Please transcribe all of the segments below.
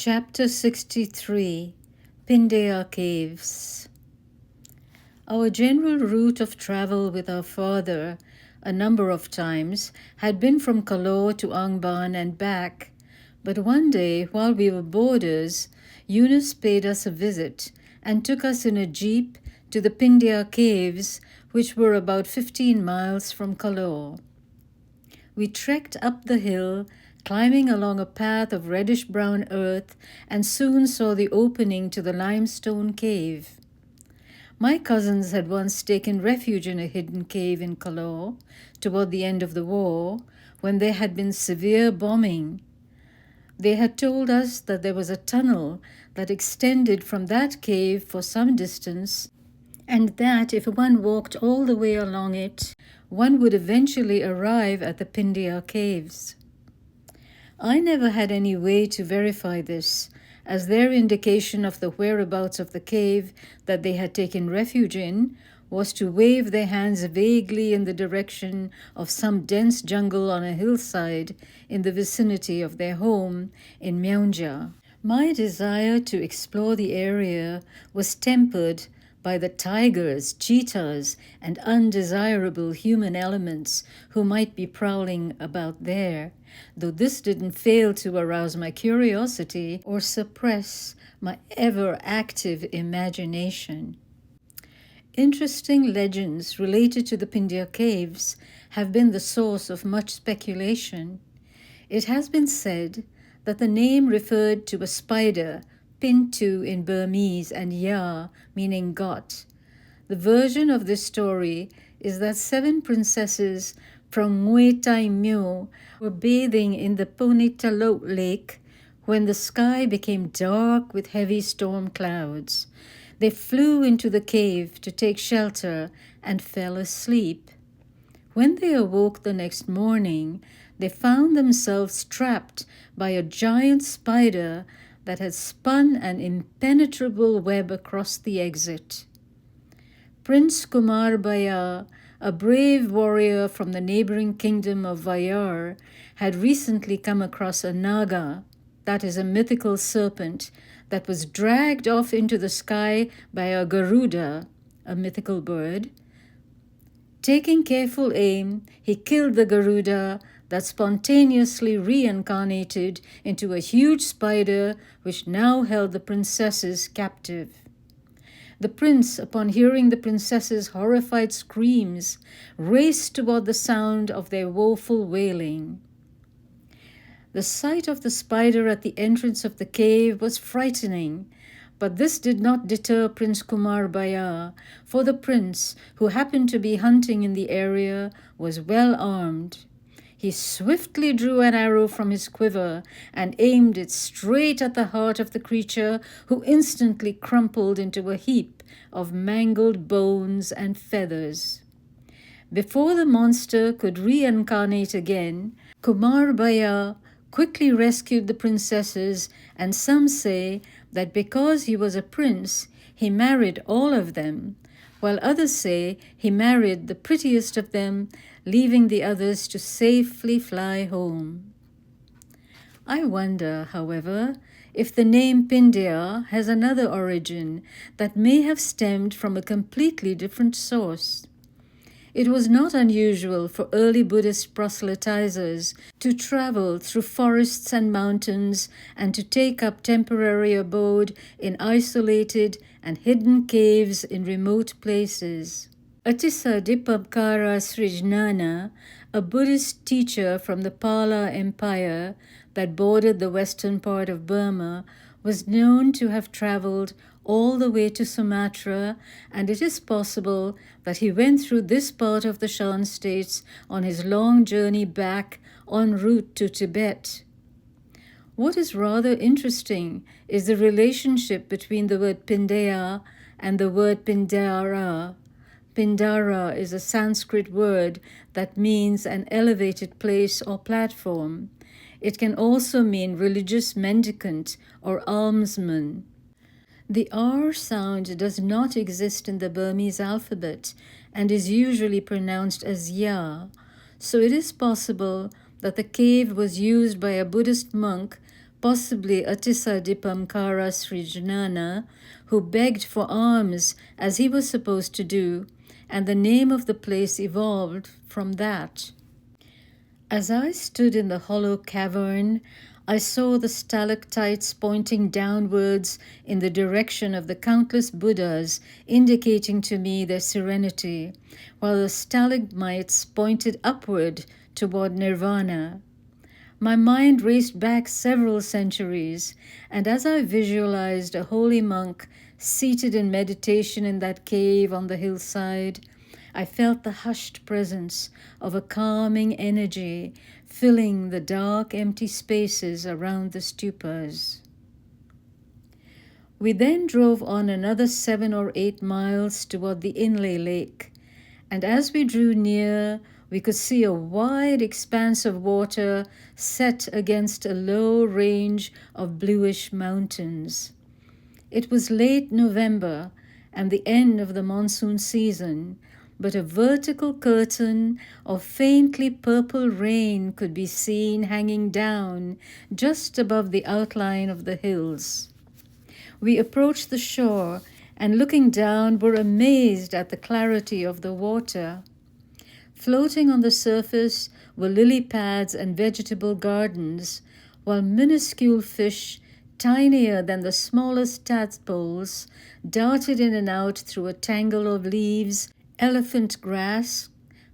Chapter 63 Pindaya Caves. Our general route of travel with our father, a number of times, had been from Kalor to Angban and back, but one day, while we were boarders, Yunus paid us a visit and took us in a jeep to the Pindaya Caves, which were about 15 miles from Kalor. We trekked up the hill, climbing along a path of reddish-brown earth, and soon saw the opening to the limestone cave. My cousins had once taken refuge in a hidden cave in Kalor toward the end of the war, when there had been severe bombing. They had told us that there was a tunnel that extended from that cave for some distance, and that if one walked all the way along it, one would eventually arrive at the Pindaya Caves. I never had any way to verify this, as their indication of the whereabouts of the cave that they had taken refuge in was to wave their hands vaguely in the direction of some dense jungle on a hillside in the vicinity of their home in Myeongja. My desire to explore the area was tempered by the tigers, cheetahs, and undesirable human elements who might be prowling about there, though this didn't fail to arouse my curiosity or suppress my ever-active imagination. Interesting legends related to the Pindaya Caves have been the source of much speculation. It has been said that the name referred to a spider, Pintu in Burmese and Ya meaning got. The version of this story is that 7 princesses from Muay Thai Myo were bathing in the Ponitalot Lake when the sky became dark with heavy storm clouds. They flew into the cave to take shelter and fell asleep. When they awoke the next morning, they found themselves trapped by a giant spider that had spun an impenetrable web across the exit. Prince Kumar Baya, a brave warrior from the neighboring kingdom of Vayar, had recently come across a naga, that is a mythical serpent, that was dragged off into the sky by a garuda, a mythical bird. Taking careful aim, he killed the garuda that spontaneously reincarnated into a huge spider which now held the princesses captive. The prince, upon hearing the princesses' horrified screams, raced toward the sound of their woeful wailing. The sight of the spider at the entrance of the cave was frightening, but this did not deter Prince Kumar Baya, for the prince, who happened to be hunting in the area, was well armed. He swiftly drew an arrow from his quiver and aimed it straight at the heart of the creature, who instantly crumpled into a heap of mangled bones and feathers. Before the monster could reincarnate again, Kumar Baya quickly rescued the princesses, and some say that because he was a prince, he married all of them, while others say he married the prettiest of them, leaving the others to safely fly home. I wonder, however, if the name Pindaya has another origin that may have stemmed from a completely different source. It was not unusual for early Buddhist proselytizers to travel through forests and mountains and to take up temporary abode in isolated and hidden caves in remote places. Atissa Dipabkara Srijnana, a Buddhist teacher from the Pala Empire that bordered the western part of Burma, was known to have traveled all the way to Sumatra, and it is possible that he went through this part of the Shan states on his long journey back en route to Tibet. What is rather interesting is the relationship between the word Pindaya and the word Pindara. Pindara is a Sanskrit word that means an elevated place or platform. It can also mean religious mendicant or almsman. The R sound does not exist in the Burmese alphabet and is usually pronounced as Ya, so it is possible that the cave was used by a Buddhist monk possibly Atisa Dipamkara Srijnana, who begged for alms as he was supposed to do, and the name of the place evolved from that. As I stood in the hollow cavern, I saw the stalactites pointing downwards in the direction of the countless Buddhas, indicating to me their serenity, while the stalagmites pointed upward toward nirvana. My mind raced back several centuries, and as I visualized a holy monk seated in meditation in that cave on the hillside, I felt the hushed presence of a calming energy filling the dark, empty spaces around the stupas. We then drove on another 7 or 8 miles toward the inlay lake, and as we drew near, we could see a wide expanse of water set against a low range of bluish mountains. It was late November and the end of the monsoon season, but a vertical curtain of faintly purple rain could be seen hanging down just above the outline of the hills. We approached the shore and looking down were amazed at the clarity of the water. Floating on the surface were lily pads and vegetable gardens, while minuscule fish, tinier than the smallest tadpoles, darted in and out through a tangle of leaves, elephant grass,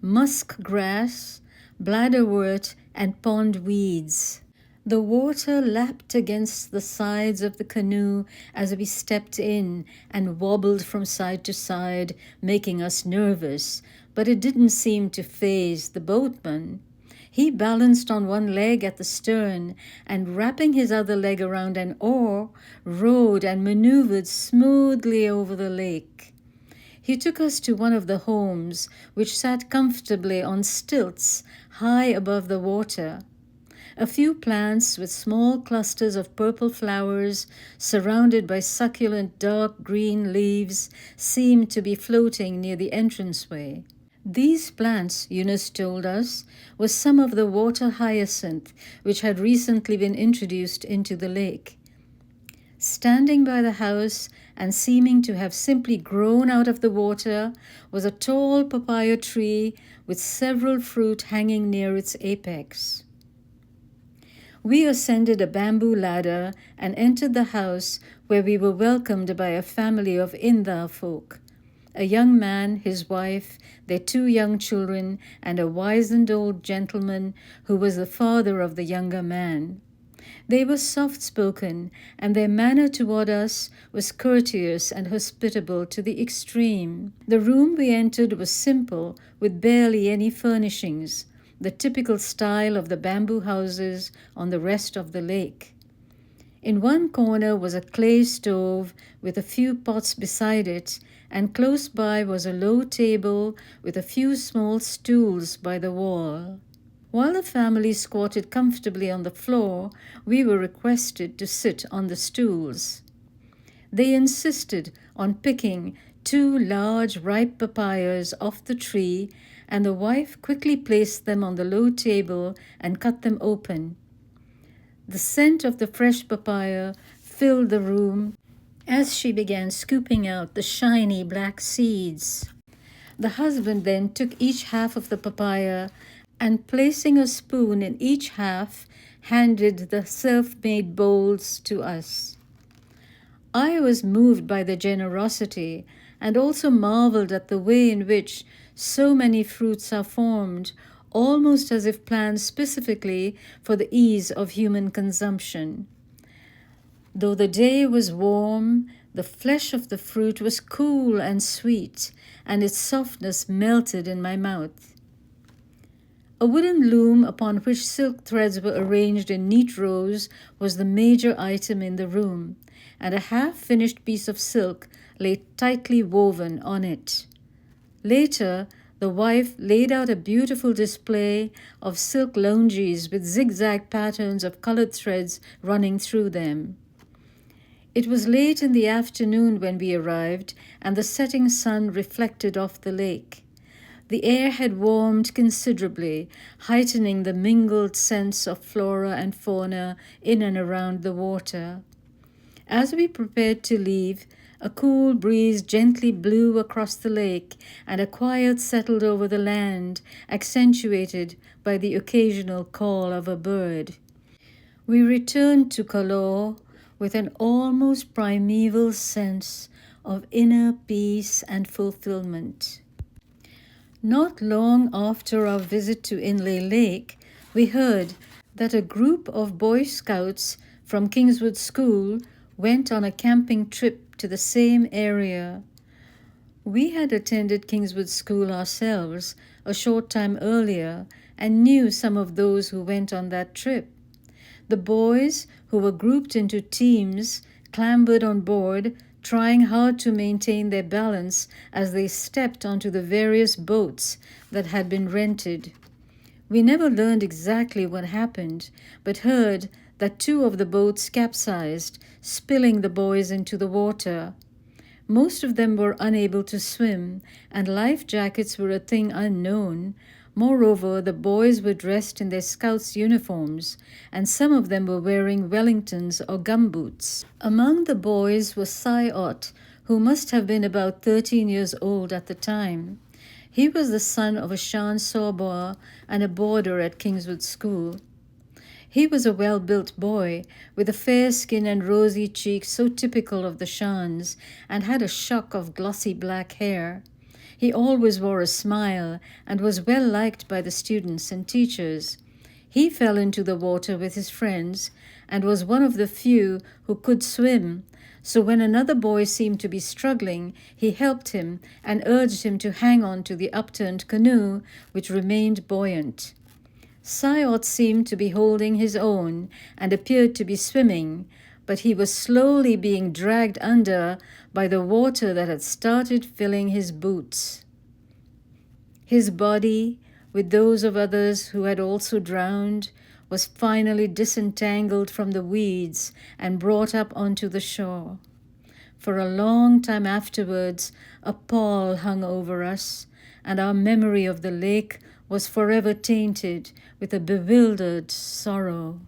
musk grass, bladderwort, and pond weeds. The water lapped against the sides of the canoe as we stepped in and wobbled from side to side, making us nervous, but it didn't seem to faze the boatman. He balanced on one leg at the stern and, wrapping his other leg around an oar, rowed and maneuvered smoothly over the lake. He took us to one of the homes, which sat comfortably on stilts high above the water. A few plants with small clusters of purple flowers, surrounded by succulent dark green leaves, seemed to be floating near the entranceway. These plants, Eunice told us, were some of the water hyacinth, which had recently been introduced into the lake. Standing by the house and seeming to have simply grown out of the water was a tall papaya tree with several fruit hanging near its apex. We ascended a bamboo ladder and entered the house, where we were welcomed by a family of Indha folk. A young man, his wife, their 2 young children, and a wizened old gentleman who was the father of the younger man. They were soft-spoken, and their manner toward us was courteous and hospitable to the extreme. The room we entered was simple, with barely any furnishings, the typical style of the bamboo houses on the rest of the lake. In one corner was a clay stove with a few pots beside it, and close by was a low table with a few small stools by the wall. While the family squatted comfortably on the floor, we were requested to sit on the stools. They insisted on picking 2 large ripe papayas off the tree, and the wife quickly placed them on the low table and cut them open. The scent of the fresh papaya filled the room as she began scooping out the shiny black seeds. The husband then took each half of the papaya and, placing a spoon in each half, handed the self-made bowls to us. I was moved by the generosity and also marveled at the way in which so many fruits are formed, almost as if planned specifically for the ease of human consumption. Though the day was warm, the flesh of the fruit was cool and sweet, and its softness melted in my mouth. A wooden loom upon which silk threads were arranged in neat rows was the major item in the room, and a half-finished piece of silk lay tightly woven on it. Later, the wife laid out a beautiful display of silk lounges with zigzag patterns of colored threads running through them. It was late in the afternoon when we arrived, and the setting sun reflected off the lake. The air had warmed considerably, heightening the mingled sense of flora and fauna in and around the water. As we prepared to leave, a cool breeze gently blew across the lake, and a quiet settled over the land, accentuated by the occasional call of a bird. We returned to Kalor with an almost primeval sense of inner peace and fulfillment. Not long after our visit to Inlay Lake, we heard that a group of Boy Scouts from Kingswood School went on a camping trip to the same area. We had attended Kingswood School ourselves a short time earlier and knew some of those who went on that trip. The boys, who were grouped into teams, clambered on board, trying hard to maintain their balance as they stepped onto the various boats that had been rented. We never learned exactly what happened, but heard that 2 of the boats capsized, spilling the boys into the water. Most of them were unable to swim, and life jackets were a thing unknown. Moreover, the boys were dressed in their scouts' uniforms, and some of them were wearing Wellingtons or gumboots. Among the boys was Sai-Ot, who must have been about 13 years old at the time. He was the son of a Shan Sorboa and a boarder at Kingswood School. He was a well-built boy, with a fair skin and rosy cheeks so typical of the Shans, and had a shock of glossy black hair. He always wore a smile and was well liked by the students and teachers. He fell into the water with his friends and was one of the few who could swim. So when another boy seemed to be struggling, he helped him and urged him to hang on to the upturned canoe, which remained buoyant. Sai-Ot seemed to be holding his own and appeared to be swimming, but he was slowly being dragged under by the water that had started filling his boots. His body, with those of others who had also drowned, was finally disentangled from the weeds and brought up onto the shore. For a long time afterwards, a pall hung over us, and our memory of the lake was forever tainted with a bewildered sorrow.